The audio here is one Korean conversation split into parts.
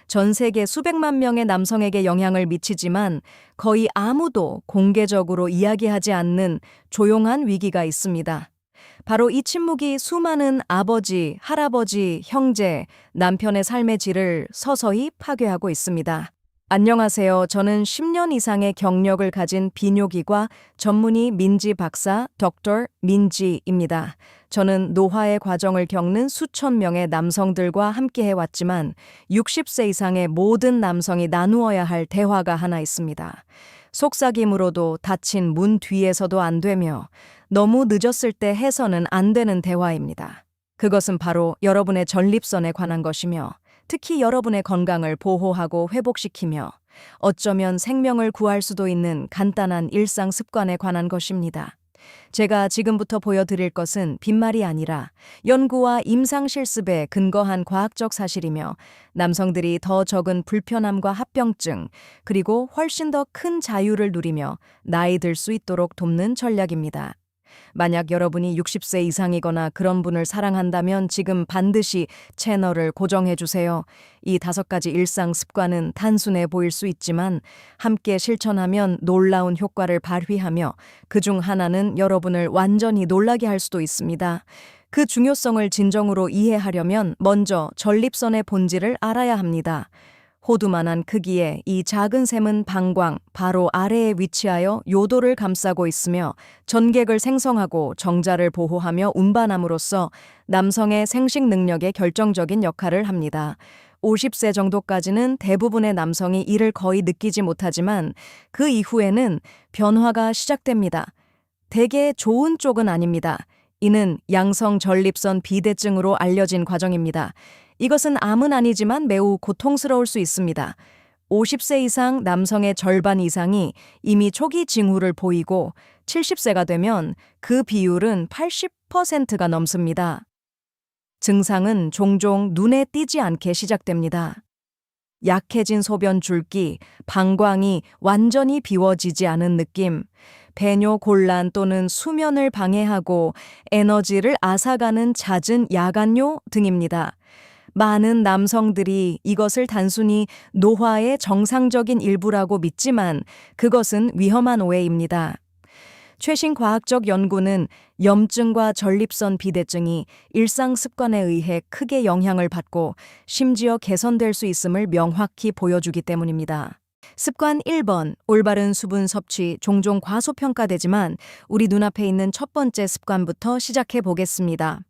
전 세계 수백만 명의 남성에게 영향을 미치지만 거의 아무도 공개적으로 이야기하지 않는 조용한 위기가 있습니다. 바로 이 침묵이 수많은 아버지, 할아버지, 형제, 남편의 삶의 질을 서서히 파괴하고 있습니다. 안녕하세요. 저는 10년 이상의 경력을 가진 비뇨기과 전문의 민지 박사 덕터 민지입니다. 저는 노화의 과정을 겪는 수천 명의 남성들과 함께 해왔지만 60세 이상의 모든 남성이 나누어야 할 대화가 하나 있습니다. 속삭임으로도 닫힌 문 뒤에서도 안 되며 너무 늦었을 때 해서는 안 되는 대화입니다. 그것은 바로 여러분의 전립선에 관한 것이며 특히 여러분의 건강을 보호하고 회복시키며 어쩌면 생명을 구할 수도 있는 간단한 일상 습관에 관한 것입니다. 제가 지금부터 보여드릴 것은 빈말이 아니라 연구와 임상 실습에 근거한 과학적 사실이며 남성들이 더 적은 불편함과 합병증 그리고 훨씬 더 큰 자유를 누리며 나이 들 수 있도록 돕는 전략입니다. 만약 여러분이 60세 이상이거나 그런 분을 사랑한다면 지금 반드시 채널을 고정해 주세요. 이 5가지 일상 습관은 단순해 보일 수 있지만 함께 실천하면 놀라운 효과를 발휘하며 그중 하나는 여러분을 완전히 놀라게 할 수도 있습니다. 그 중요성을 진정으로 이해하려면 먼저 전립선의 본질을 알아야 합니다. 호두만한 크기의 이 작은 샘은 방광 바로 아래에 위치하여 요도를 감싸고 있으며 전객을 생성하고 정자를 보호하며 운반함으로써 남성의 생식 능력에 결정적인 역할을 합니다. 50세 정도까지는 대부분의 남성이 이를 거의 느끼지 못하지만 그 이후에는 변화가 시작됩니다. 대개 좋은 쪽은 아닙니다. 이는 양성 전립선 비대증으로 알려진 과정입니다. 이것은 암은 아니지만 매우 고통스러울 수 있습니다. 50세 이상 남성의 절반 이상이 이미 초기 징후를 보이고 70세가 되면 그 비율은 80%가 넘습니다. 증상은 종종 눈에 띄지 않게 시작됩니다. 약해진 소변 줄기, 방광이 완전히 비워지지 않은 느낌, 배뇨 곤란 또는 수면을 방해하고 에너지를 앗아가는 잦은 야간뇨 등입니다. 많은 남성들이 이것을 단순히 노화의 정상적인 일부라고 믿지만 그것은 위험한 오해입니다. 최신 과학적 연구는 염증과 전립선 비대증이 일상 습관에 의해 크게 영향을 받고 심지어 개선될 수 있음을 명확히 보여주기 때문입니다. 습관 1번, 올바른 수분 섭취 종종 과소평가되지만 우리 눈앞에 있는 첫 번째 습관부터 시작해 보겠습니다.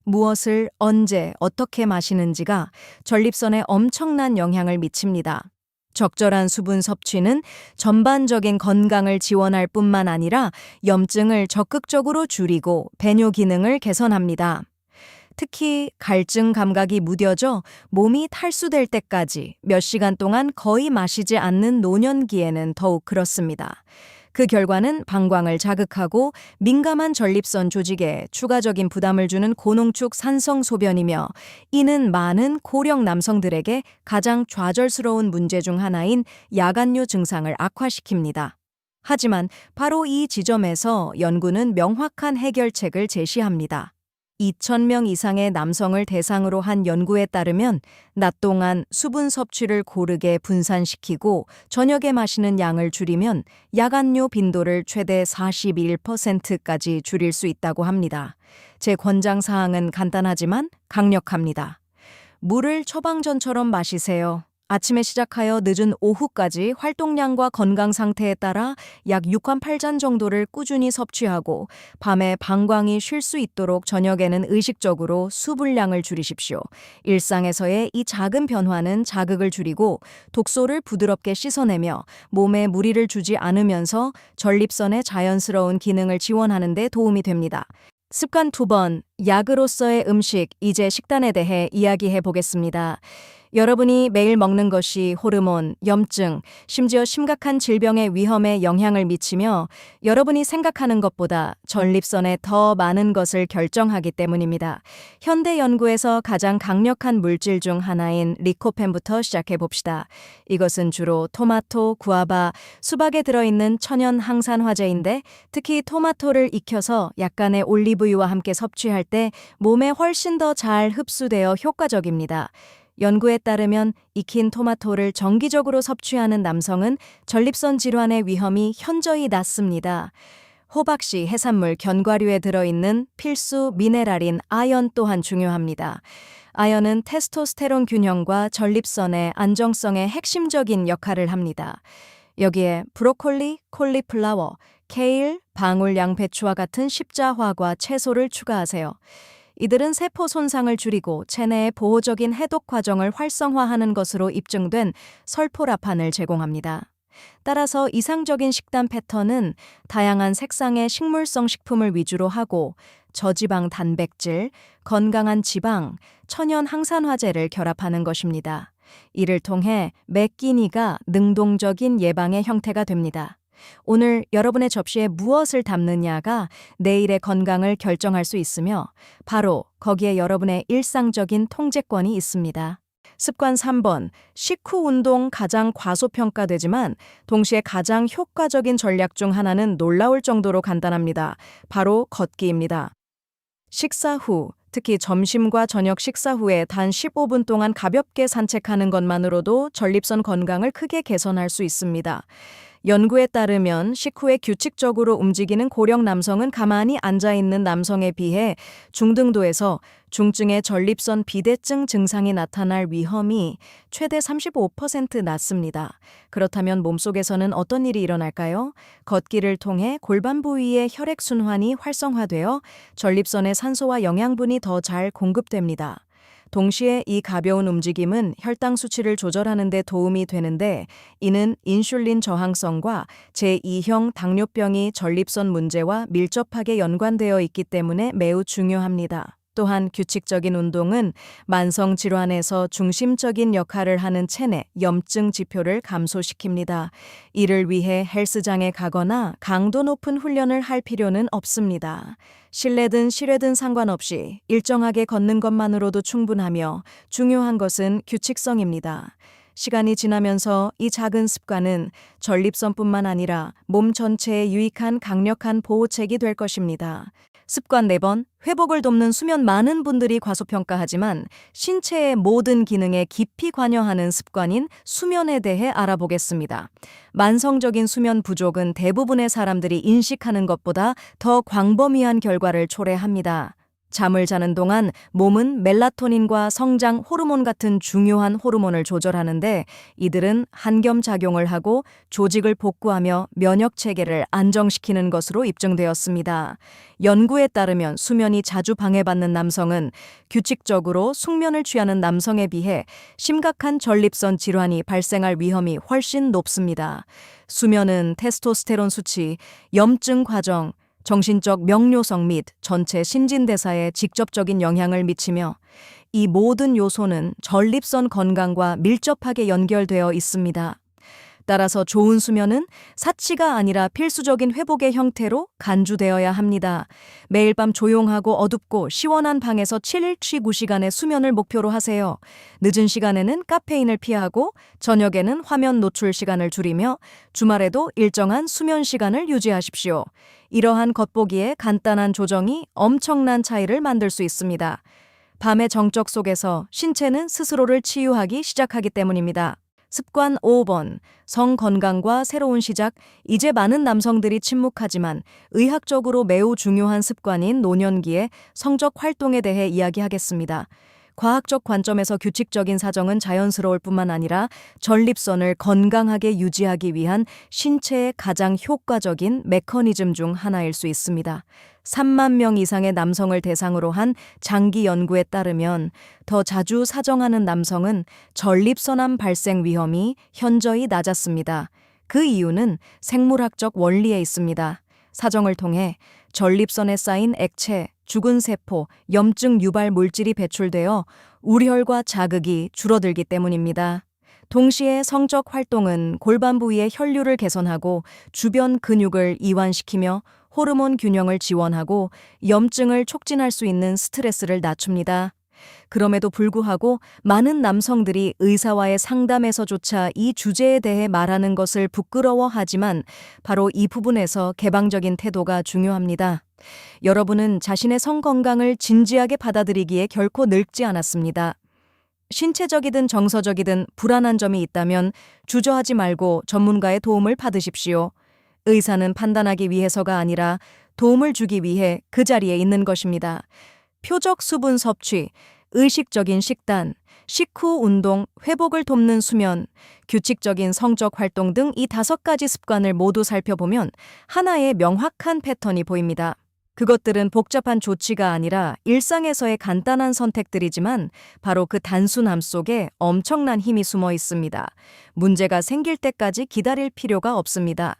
무엇을 언제 어떻게 마시는지가 전립선에 엄청난 영향을 미칩니다. 적절한 수분 섭취는 전반적인 건강을 지원할 뿐만 아니라 염증을 적극적으로 줄이고 배뇨 기능을 개선합니다. 특히 갈증 감각이 무뎌져 몸이 탈수될 때까지 몇 시간 동안 거의 마시지 않는 노년기에는 더욱 그렇습니다. 그 결과는 방광을 자극하고 민감한 전립선 조직에 추가적인 부담을 주는 고농축 산성 소변이며 이는 많은 고령 남성들에게 가장 좌절스러운 문제 중 하나인 야간뇨 증상을 악화시킵니다. 하지만 바로 이 지점에서 연구는 명확한 해결책을 제시합니다. 2,000명 이상의 남성을 대상으로 한 연구에 따르면 낮 동안 수분 섭취를 고르게 분산시키고 저녁에 마시는 양을 줄이면 야간뇨 빈도를 최대 41%까지 줄일 수 있다고 합니다. 제 권장 사항은 간단하지만 강력합니다. 물을 처방전처럼 마시세요. 아침에 시작하여 늦은 오후까지 활동량과 건강 상태에 따라 약 6관 8잔 정도를 꾸준히 섭취하고 밤에 방광이 쉴 수 있도록 저녁에는 의식적으로 수분량을 줄이십시오. 일상에서의 이 작은 변화는 자극을 줄이고 독소를 부드럽게 씻어내며 몸에 무리를 주지 않으면서 전립선의 자연스러운 기능을 지원하는 데 도움이 됩니다. 습관 2번, 약으로서의 음식, 이제 식단에 대해 이야기해 보겠습니다. 여러분이 매일 먹는 것이 호르몬, 염증, 심지어 심각한 질병의 위험에 영향을 미치며 여러분이 생각하는 것보다 전립선에 더 많은 것을 결정하기 때문입니다. 현대 연구에서 가장 강력한 물질 중 하나인 리코펜부터 시작해 봅시다. 이것은 주로 토마토, 구아바, 수박에 들어있는 천연 항산화제인데 특히 토마토를 익혀서 약간의 올리브유와 함께 섭취할 때 몸에 훨씬 더 잘 흡수되어 효과적입니다. 연구에 따르면 익힌 토마토를 정기적으로 섭취하는 남성은 전립선 질환의 위험이 현저히 낮습니다. 호박씨, 해산물, 견과류에 들어있는 필수 미네랄인 아연 또한 중요합니다. 아연은 테스토스테론 균형과 전립선의 안정성에 핵심적인 역할을 합니다. 여기에 브로콜리, 콜리플라워, 케일, 방울 양배추와 같은 십자화과 채소를 추가하세요. 이들은 세포 손상을 줄이고 체내의 보호적인 해독 과정을 활성화하는 것으로 입증된 설포라판을 제공합니다. 따라서 이상적인 식단 패턴은 다양한 색상의 식물성 식품을 위주로 하고 저지방 단백질, 건강한 지방, 천연 항산화제를 결합하는 것입니다. 이를 통해 매 끼니가 능동적인 예방의 형태가 됩니다. 오늘 여러분의 접시에 무엇을 담느냐가 내일의 건강을 결정할 수 있으며 바로 거기에 여러분의 일상적인 통제권이 있습니다. 습관 3번, 식후 운동 가장 과소평가되지만 동시에 가장 효과적인 전략 중 하나는 놀라울 정도로 간단합니다. 바로 걷기입니다. 식사 후, 특히 점심과 저녁 식사 후에 단 15분 동안 가볍게 산책하는 것만으로도 전립선 건강을 크게 개선할 수 있습니다. 연구에 따르면 식후에 규칙적으로 움직이는 고령 남성은 가만히 앉아있는 남성에 비해 중등도에서 중증의 전립선 비대증 증상이 나타날 위험이 최대 35% 낮습니다. 그렇다면 몸속에서는 어떤 일이 일어날까요? 걷기를 통해 골반 부위의 혈액순환이 활성화되어 전립선의 산소와 영양분이 더 잘 공급됩니다. 동시에 이 가벼운 움직임은 혈당 수치를 조절하는 데 도움이 되는데 이는 인슐린 저항성과 제2형 당뇨병이 전립선 문제와 밀접하게 연관되어 있기 때문에 매우 중요합니다. 또한 규칙적인 운동은 만성 질환에서 중심적인 역할을 하는 체내 염증 지표를 감소시킵니다. 이를 위해 헬스장에 가거나 강도 높은 훈련을 할 필요는 없습니다. 실내든 실외든 상관없이 일정하게 걷는 것만으로도 충분하며 중요한 것은 규칙성입니다. 시간이 지나면서 이 작은 습관은 전립선뿐만 아니라 몸 전체에 유익한 강력한 보호책이 될 것입니다. 습관 4번, 회복을 돕는 수면. 많은 분들이 과소평가하지만 신체의 모든 기능에 깊이 관여하는 습관인 수면에 대해 알아보겠습니다. 만성적인 수면 부족은 대부분의 사람들이 인식하는 것보다 더 광범위한 결과를 초래합니다. 잠을 자는 동안 몸은 멜라토닌과 성장 호르몬 같은 중요한 호르몬을 조절하는데 이들은 한겸작용을 하고 조직을 복구하며 면역 체계를 안정시키는 것으로 입증되었습니다. 연구에 따르면 수면이 자주 방해받는 남성은 규칙적으로 숙면을 취하는 남성에 비해 심각한 전립선 질환이 발생할 위험이 훨씬 높습니다. 수면은 테스토스테론 수치, 염증 과정, 정신적 명료성 및 전체 신진대사에 직접적인 영향을 미치며 이 모든 요소는 전립선 건강과 밀접하게 연결되어 있습니다. 따라서 좋은 수면은 사치가 아니라 필수적인 회복의 형태로 간주되어야 합니다. 매일 밤 조용하고 어둡고 시원한 방에서 7-9시간의 수면을 목표로 하세요. 늦은 시간에는 카페인을 피하고 저녁에는 화면 노출 시간을 줄이며 주말에도 일정한 수면 시간을 유지하십시오. 이러한 겉보기에 간단한 조정이 엄청난 차이를 만들 수 있습니다. 밤의 정적 속에서 신체는 스스로를 치유하기 시작하기 때문입니다. 습관 5번, 성 건강과 새로운 시작. 이제 많은 남성들이 침묵하지만 의학적으로 매우 중요한 습관인 노년기의 성적 활동에 대해 이야기하겠습니다. 과학적 관점에서 규칙적인 사정은 자연스러울 뿐만 아니라 전립선을 건강하게 유지하기 위한 신체의 가장 효과적인 메커니즘 중 하나일 수 있습니다. 3만 명 이상의 남성을 대상으로 한 장기 연구에 따르면 더 자주 사정하는 남성은 전립선암 발생 위험이 현저히 낮았습니다. 그 이유는 생물학적 원리에 있습니다. 사정을 통해 전립선에 쌓인 액체, 죽은 세포, 염증 유발 물질이 배출되어 우려혈과 자극이 줄어들기 때문입니다. 동시에 성적 활동은 골반 부위의 혈류를 개선하고 주변 근육을 이완시키며 호르몬 균형을 지원하고 염증을 촉진할 수 있는 스트레스를 낮춥니다. 그럼에도 불구하고 많은 남성들이 의사와의 상담에서조차 이 주제에 대해 말하는 것을 부끄러워하지만 바로 이 부분에서 개방적인 태도가 중요합니다. 여러분은 자신의 성 건강을 진지하게 받아들이기에 결코 늙지 않았습니다. 신체적이든 정서적이든 불안한 점이 있다면 주저하지 말고 전문가의 도움을 받으십시오. 의사는 판단하기 위해서가 아니라 도움을 주기 위해 그 자리에 있는 것입니다. 표적 수분 섭취, 의식적인 식단, 식후 운동, 회복을 돕는 수면, 규칙적인 성적 활동 등 이 5가지 습관을 모두 살펴보면 하나의 명확한 패턴이 보입니다. 그것들은 복잡한 조치가 아니라 일상에서의 간단한 선택들이지만 바로 그 단순함 속에 엄청난 힘이 숨어 있습니다. 문제가 생길 때까지 기다릴 필요가 없습니다.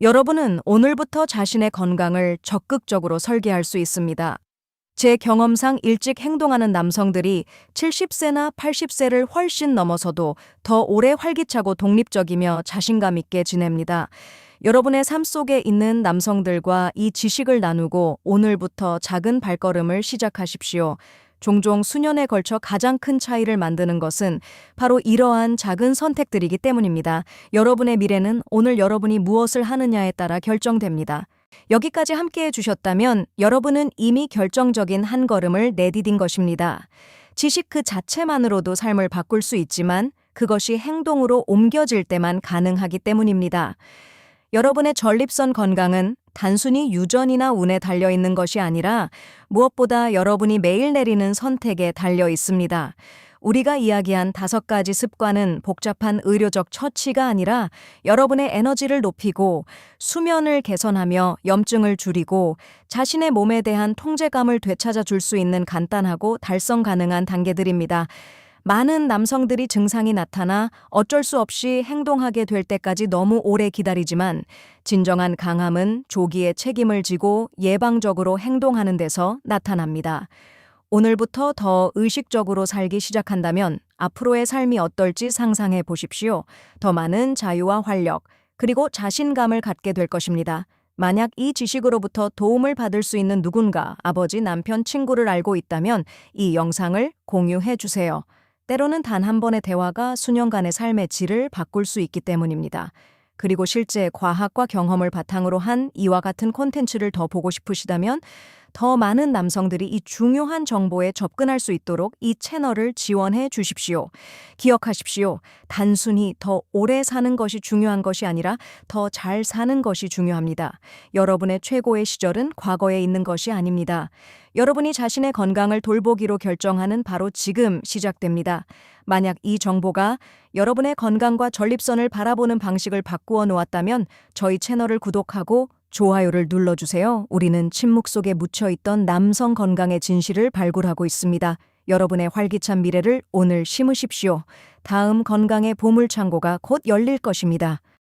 여러분은 오늘부터 자신의 건강을 적극적으로 설계할 수 있습니다. 제 경험상 일찍 행동하는 남성들이 70세나 80세를 훨씬 넘어서도 더 오래 활기차고 독립적이며 자신감 있게 지냅니다. 여러분의 삶 속에 있는 남성들과 이 지식을 나누고 오늘부터 작은 발걸음을 시작하십시오. 종종 수년에 걸쳐 가장 큰 차이를 만드는 것은 바로 이러한 작은 선택들이기 때문입니다. 여러분의 미래는 오늘 여러분이 무엇을 하느냐에 따라 결정됩니다. 여기까지 함께해 주셨다면 여러분은 이미 결정적인 한 걸음을 내디딘 것입니다. 지식 그 자체만으로도 삶을 바꿀 수 있지만 그것이 행동으로 옮겨질 때만 가능하기 때문입니다. 여러분의 전립선 건강은 단순히 유전이나 운에 달려 있는 것이 아니라 무엇보다 여러분이 매일 내리는 선택에 달려 있습니다. 우리가 이야기한 5가지 습관은 복잡한 의료적 처치가 아니라 여러분의 에너지를 높이고 수면을 개선하며 염증을 줄이고 자신의 몸에 대한 통제감을 되찾아 줄 수 있는 간단하고 달성 가능한 단계들입니다. 많은 남성들이 증상이 나타나 어쩔 수 없이 행동하게 될 때까지 너무 오래 기다리지만 진정한 강함은 조기에 책임을 지고 예방적으로 행동하는 데서 나타납니다. 오늘부터 더 의식적으로 살기 시작한다면 앞으로의 삶이 어떨지 상상해 보십시오. 더 많은 자유와 활력, 그리고 자신감을 갖게 될 것입니다. 만약 이 지식으로부터 도움을 받을 수 있는 누군가, 아버지, 남편, 친구를 알고 있다면 이 영상을 공유해 주세요. 때로는 단 한 번의 대화가 수년간의 삶의 질을 바꿀 수 있기 때문입니다. 그리고 실제 과학과 경험을 바탕으로 한 이와 같은 콘텐츠를 더 보고 싶으시다면 더 많은 남성들이 이 중요한 정보에 접근할 수 있도록 이 채널을 지원해 주십시오. 기억하십시오. 단순히 더 오래 사는 것이 중요한 것이 아니라 더 잘 사는 것이 중요합니다. 여러분의 최고의 시절은 과거에 있는 것이 아닙니다. 여러분이 자신의 건강을 돌보기로 결정하는 바로 지금 시작됩니다. 만약 이 정보가 여러분의 건강과 전립선을 바라보는 방식을 바꾸어 놓았다면 저희 채널을 구독하고 좋아요를 눌러주세요. 우리는 침묵 속에 묻혀있던 남성 건강의 진실을 발굴하고 있습니다. 여러분의 활기찬 미래를 오늘 심으십시오. 다음 건강의 보물창고가 곧 열릴 것입니다.